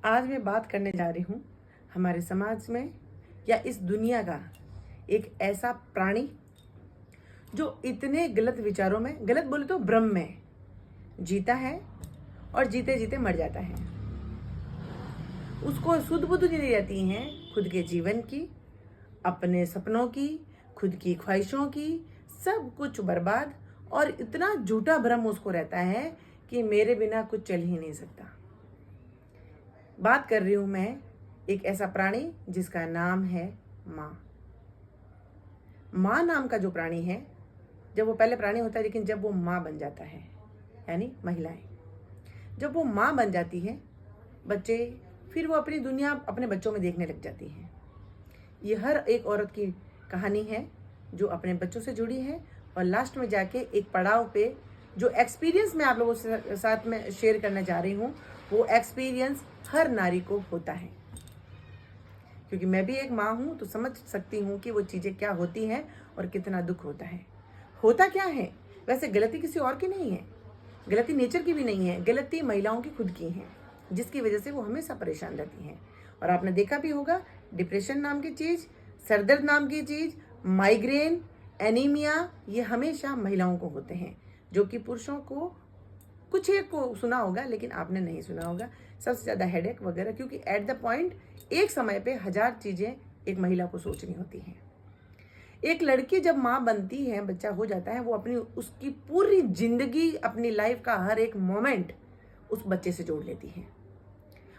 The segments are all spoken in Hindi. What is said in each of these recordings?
आज मैं बात करने जा रही हूँ हमारे समाज में या इस दुनिया का एक ऐसा प्राणी जो इतने गलत विचारों में, गलत बोले तो भ्रम में जीता है और जीते जीते मर जाता है। उसको सुध बुध नहीं रहती हैं खुद के जीवन की, अपने सपनों की, खुद की ख्वाहिशों की, सब कुछ बर्बाद। और इतना झूठा भ्रम उसको रहता है कि मेरे बिना कुछ चल ही नहीं सकता। बात कर रही हूं मैं एक ऐसा प्राणी जिसका नाम है माँ। माँ नाम का जो प्राणी है, जब वो पहले प्राणी होता है लेकिन जब वो माँ बन जाता है, यानी महिलाएं जब वो माँ बन जाती है, बच्चे, फिर वो अपनी दुनिया अपने बच्चों में देखने लग जाती है। ये हर एक औरत की कहानी है जो अपने बच्चों से जुड़ी है। और लास्ट में जाके एक पड़ाव पे जो एक्सपीरियंस मैं आप लोगों के साथ में शेयर करने जा रही हूँ, वो एक्सपीरियंस हर नारी को होता है। क्योंकि मैं भी एक माँ हूँ तो समझ सकती हूँ कि वो चीज़ें क्या होती हैं और कितना दुख होता है। होता क्या है, वैसे गलती किसी और की नहीं है, गलती नेचर की भी नहीं है, गलती महिलाओं की खुद की है, जिसकी वजह से वो हमेशा परेशान रहती हैं। और आपने देखा भी होगा, डिप्रेशन नाम की चीज़, सरदर्द नाम की चीज़, माइग्रेन, एनीमिया, ये हमेशा महिलाओं को होते हैं, जो कि पुरुषों को कुछ एक को सुना होगा लेकिन आपने नहीं सुना होगा। सबसे ज़्यादा हेडेक वगैरह, क्योंकि एट द पॉइंट एक समय पे 1000 चीज़ें एक महिला को सोचनी होती हैं। एक लड़की जब माँ बनती है, बच्चा हो जाता है, वो अपनी उसकी पूरी जिंदगी, अपनी लाइफ का हर एक मोमेंट उस बच्चे से जोड़ लेती है।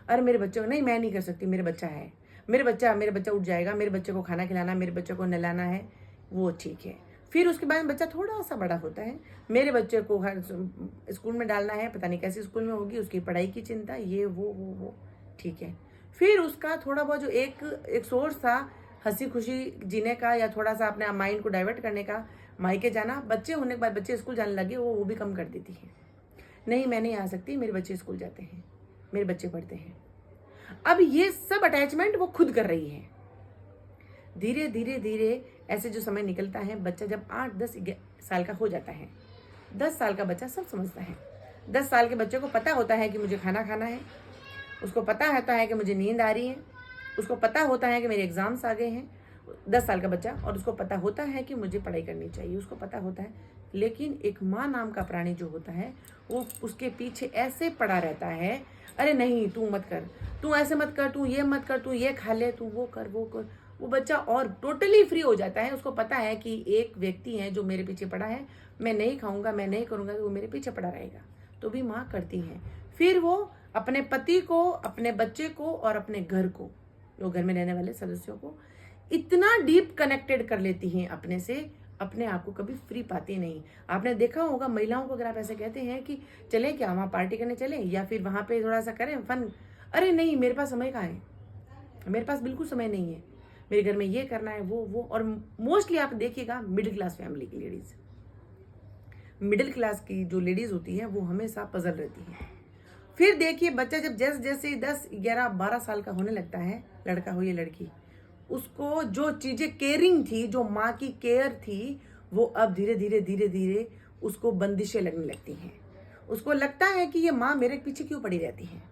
अरे मेरे बच्चे को नहीं, मैं नहीं कर सकती, मेरे बच्चा है, मेरे बच्चा उठ जाएगा, मेरे बच्चे को खाना खिलाना, मेरे बच्चे को नहलाना है, वो ठीक है। फिर उसके बाद बच्चा थोड़ा सा बड़ा होता है, मेरे बच्चे को हर स्कूल में डालना है, पता नहीं कैसे स्कूल में होगी, उसकी पढ़ाई की चिंता, ये वो ठीक है। फिर उसका थोड़ा बहुत जो एक सोर्स था हंसी खुशी जीने का, या थोड़ा सा अपने माइंड को डाइवर्ट करने का, मायके जाना, बच्चे होने के बाद बच्चे स्कूल जाने लगे, वो भी कम कर देती है। नहीं, मैं नहीं आ सकती, मेरे बच्चे स्कूल जाते हैं, मेरे बच्चे पढ़ते हैं। अब ये सब अटैचमेंट वो खुद कर रही है। धीरे धीरे धीरे ऐसे जो समय निकलता है, बच्चा जब 8-10 साल का हो जाता है, 10 साल का बच्चा सब समझता है। 10 साल के बच्चे को पता होता है कि मुझे खाना खाना है, उसको पता होता है कि मुझे नींद आ रही है, उसको पता होता है कि मेरे एग्जाम्स आ गए हैं। 10 साल का बच्चा, और उसको पता होता है कि मुझे पढ़ाई करनी चाहिए, उसको पता होता है। लेकिन एक माँ नाम का प्राणी जो होता है, वो उसके पीछे ऐसे पड़ा रहता है, अरे नहीं तू मत कर, तू ऐसे मत कर, तू ये मत कर, तू ये खा ले, तू वो कर वो कर। वो बच्चा और टोटली फ्री हो जाता है। उसको पता है कि एक व्यक्ति है जो मेरे पीछे पड़ा है, मैं नहीं खाऊंगा, मैं नहीं करूंगा तो वो मेरे पीछे पड़ा रहेगा। तो भी माँ करती है। फिर वो अपने पति को, अपने बच्चे को और अपने घर को, जो घर में रहने वाले सदस्यों को इतना डीप कनेक्टेड कर लेती हैं अपने से, अपने आप को कभी फ्री पाती नहीं। आपने देखा होगा महिलाओं को, अगर आप ऐसे कहते हैं कि चले क्या वहाँ पार्टी करने चले, या फिर वहाँ पे थोड़ा सा करें फन, अरे नहीं मेरे पास समय कहाँ है, मेरे पास बिल्कुल समय नहीं है, मेरे घर में ये करना है, वो। और मोस्टली आप देखिएगा मिडिल क्लास फैमिली की लेडीज, मिडिल क्लास की जो लेडीज होती है वो हमेशा पजल रहती है। फिर देखिए बच्चा जब जैसे जैसे 10, 11, 12 साल का होने लगता है, लड़का हो या लड़की, उसको जो चीजें केयरिंग थी, जो माँ की केयर थी, वो अब धीरे धीरे धीरे धीरे उसको बंदिशें लगने लगती हैं। उसको लगता है कि ये माँ मेरे पीछे क्यों पड़ी रहती है।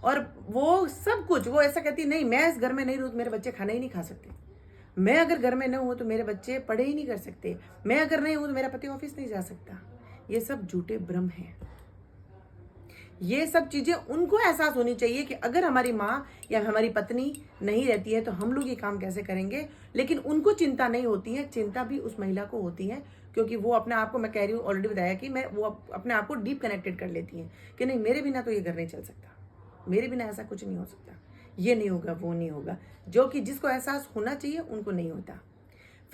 और वो सब कुछ वो ऐसा कहती, नहीं मैं इस घर में नहीं रहूँ तो मेरे बच्चे खाना ही नहीं खा सकते, मैं अगर घर में न हूँ तो मेरे बच्चे पढ़े ही नहीं कर सकते, मैं अगर नहीं हूँ तो मेरा पति ऑफिस नहीं जा सकता। ये सब झूठे भ्रम हैं। ये सब चीजें उनको एहसास होनी चाहिए कि अगर हमारी माँ या हमारी पत्नी नहीं रहती है तो हम लोग ये काम कैसे करेंगे। लेकिन उनको चिंता नहीं होती है, चिंता भी उस महिला को होती है, क्योंकि वो अपने आप को, मैं कह रही हूँ ऑलरेडी बताया कि मैं वो अपने आप को डीप कनेक्टेड कर लेती हैं कि नहीं मेरे बिना तो ये घर नहीं चल सकता, मेरे बिना ऐसा कुछ नहीं हो सकता, ये नहीं होगा, वो नहीं होगा। जो कि जिसको एहसास होना चाहिए उनको नहीं होता।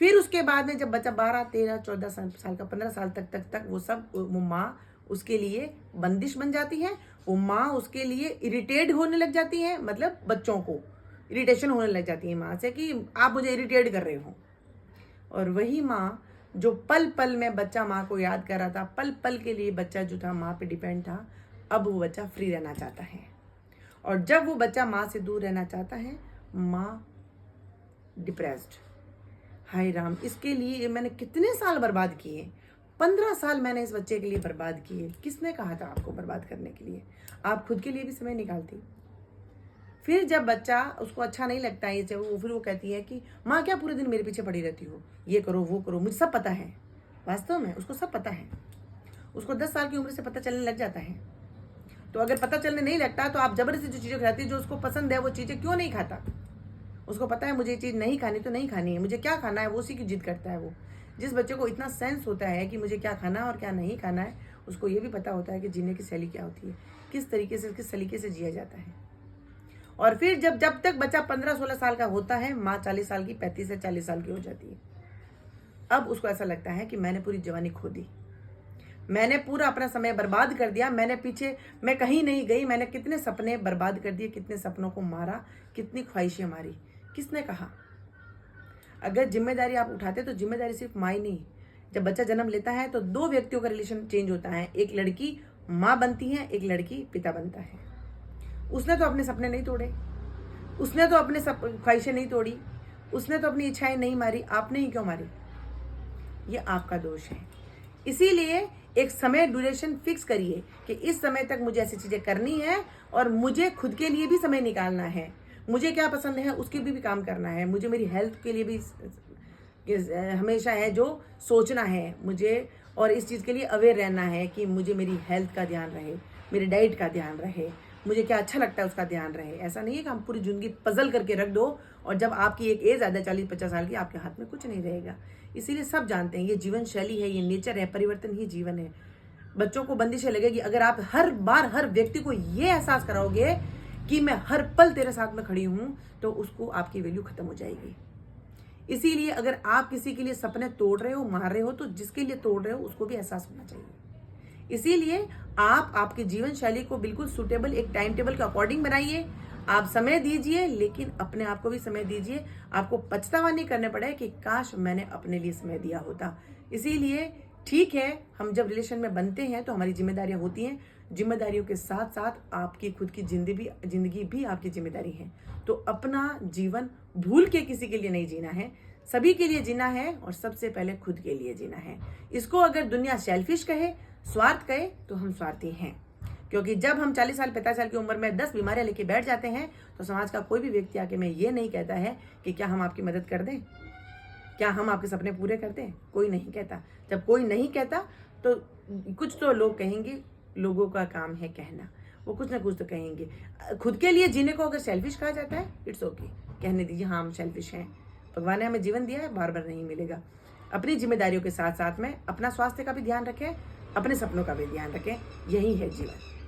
फिर उसके बाद में जब बच्चा 12, 13, 14 साल का, 15 साल तक वो सब, वो माँ उसके लिए बंदिश बन जाती है। वो माँ उसके लिए इरिटेट होने लग जाती है, मतलब बच्चों को इरिटेशन होने लग जाती है माँ से कि आप मुझे इरिटेट कर रहे हो। और वही माँ जो पल पल में बच्चा माँ को याद कर रहा था, पल पल के लिए बच्चा जो था माँ पे डिपेंड था, अब वो बच्चा फ्री रहना चाहता है। और जब वो बच्चा माँ से दूर रहना चाहता है, माँ डिप्रेस्ड। हाय राम, इसके लिए मैंने कितने साल बर्बाद किए, 15 साल मैंने इस बच्चे के लिए बर्बाद किए। किसने कहा था आपको बर्बाद करने के लिए? आप खुद के लिए भी समय निकालती, फिर जब बच्चा उसको अच्छा नहीं लगता है जब वो फिर वो कहती है कि माँ क्या पूरे दिन मेरे पीछे पड़ी रहती हो, ये करो वो करो, मुझे सब पता है। वास्तव में उसको सब पता है, उसको 10 साल की उम्र से पता चलने लग जाता है। तो अगर पता चलने नहीं लगता तो आप जबरदस्ती जो चीज़ें खिलाती है, जो उसको पसंद है वो चीज़ें क्यों नहीं खाता। उसको पता है मुझे ये चीज़ नहीं खानी तो नहीं खानी है, मुझे क्या खाना है वो उसी की जिद करता है। वो जिस बच्चे को इतना सेंस होता है कि मुझे क्या खाना है और क्या नहीं खाना है, उसको ये भी पता होता है कि जीने की शैली क्या होती है, किस तरीके से किस सलीके से जिया जाता है। और फिर जब तक बच्चा 15-16 साल का होता है, माँ 40 साल की 35 से 40 साल की हो जाती है। अब उसको ऐसा लगता है कि मैंने पूरी जवानी खो दी, मैंने पूरा अपना समय बर्बाद कर दिया, मैं कहीं नहीं गई, मैंने कितने सपने बर्बाद कर दिए, कितने सपनों को मारा, कितनी ख्वाहिशें मारी। किसने कहा? अगर जिम्मेदारी आप उठाते तो जिम्मेदारी सिर्फ माँ ही नहीं, जब बच्चा जन्म लेता है तो 2 व्यक्तियों का रिलेशन चेंज होता है। एक लड़की माँ बनती है, एक लड़की पिता बनता है। उसने तो अपने सपने नहीं तोड़े, उसने तो अपने ख्वाहिशें नहीं तोड़ी, उसने तो अपनी इच्छाएं नहीं मारी, आपने ही क्यों मारी? ये आपका दोष है। इसीलिए एक समय ड्यूरेशन फिक्स करिए कि इस समय तक मुझे ऐसी चीज़ें करनी है और मुझे खुद के लिए भी समय निकालना है, मुझे क्या पसंद है उसके भी काम करना है, मुझे मेरी हेल्थ के लिए भी हमेशा है जो सोचना है मुझे, और इस चीज़ के लिए अवेयर रहना है कि मुझे मेरी हेल्थ का ध्यान रहे, मेरी डाइट का ध्यान रहे, मुझे क्या अच्छा लगता है उसका ध्यान रहे। ऐसा नहीं है कि हम पूरी ज़िंदगी पजल करके रख दो और जब आपकी एक एज आता है 40-50 साल की, आपके हाथ में कुछ नहीं रहेगा। इसीलिए सब जानते हैं ये जीवन शैली है, ये नेचर है, परिवर्तन ही जीवन है। बच्चों को बंदिशें लगेगी अगर आप हर बार हर व्यक्ति को ये एहसास कराओगे कि मैं हर पल तेरे साथ में खड़ी हूं, तो उसको आपकी वैल्यू खत्म हो जाएगी। इसीलिए अगर आप किसी के लिए सपने तोड़ रहे हो, मार रहे हो, तो जिसके लिए तोड़ रहे हो उसको भी एहसास होना चाहिए। इसीलिए आप आपके जीवन शैली को बिल्कुल सूटेबल एक टाइम टेबल के अकॉर्डिंग बनाइए। आप समय दीजिए, लेकिन अपने आप को भी समय दीजिए। आपको पछतावा नहीं करने पड़े कि काश मैंने अपने लिए समय दिया होता। इसीलिए ठीक है, हम जब रिलेशन में बनते हैं तो हमारी जिम्मेदारियां होती हैं, जिम्मेदारियों के साथ साथ आपकी खुद की जिंदगी भी आपकी जिम्मेदारी है। तो अपना जीवन भूल के किसी के लिए नहीं जीना है, सभी के लिए जीना है और सबसे पहले खुद के लिए जीना है। इसको अगर दुनिया सेल्फिश कहे, स्वार्थ कहे, तो हम स्वार्थी हैं। क्योंकि जब हम 40 साल 50 साल की उम्र में 10 बीमारियां लेके बैठ जाते हैं तो समाज का कोई भी व्यक्ति आके मैं ये नहीं कहता है कि क्या हम आपकी मदद कर दें, क्या हम आपके सपने पूरे कर दें। कोई नहीं कहता। जब कोई नहीं कहता तो कुछ तो लोग कहेंगे, लोगों का काम है कहना, वो कुछ ना कुछ तो कहेंगे। खुद के लिए जीने को अगर सेल्फिश कहा जाता है, इट्स ओके, कहने दीजिए हाँ हम सेल्फिश हैं। भगवान ने हमें जीवन दिया है, बार बार नहीं मिलेगा। अपनी जिम्मेदारियों के साथ साथ में अपना स्वास्थ्य का भी ध्यान रखें, अपने सपनों का भी ध्यान रखें। यही है जीवन।